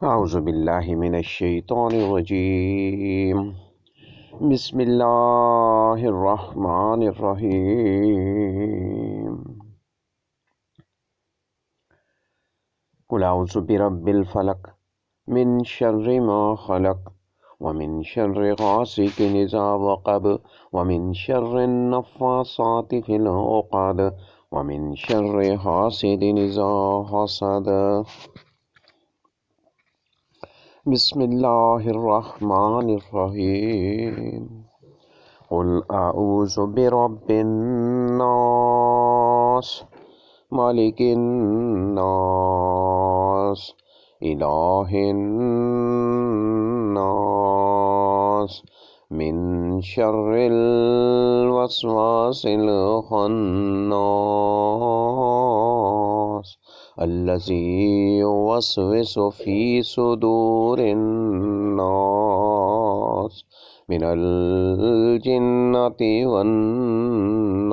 أعوذ بالله من الشيطان الرجيم. بسم الله الرحمن الرحيم. قل أعوذ برب الفلق من شر ما خلق ومن شر غاسق إذا وقب ومن شر النفاثات في العقد ومن شر حاسد إذا حسد. بسم الله الرحمن الرحيم. قل أعوذ برب الناس ملك الناس إله الناس من شر الوسواس الخناس الذي يوسوس في صدور الناس من الجنة والناس.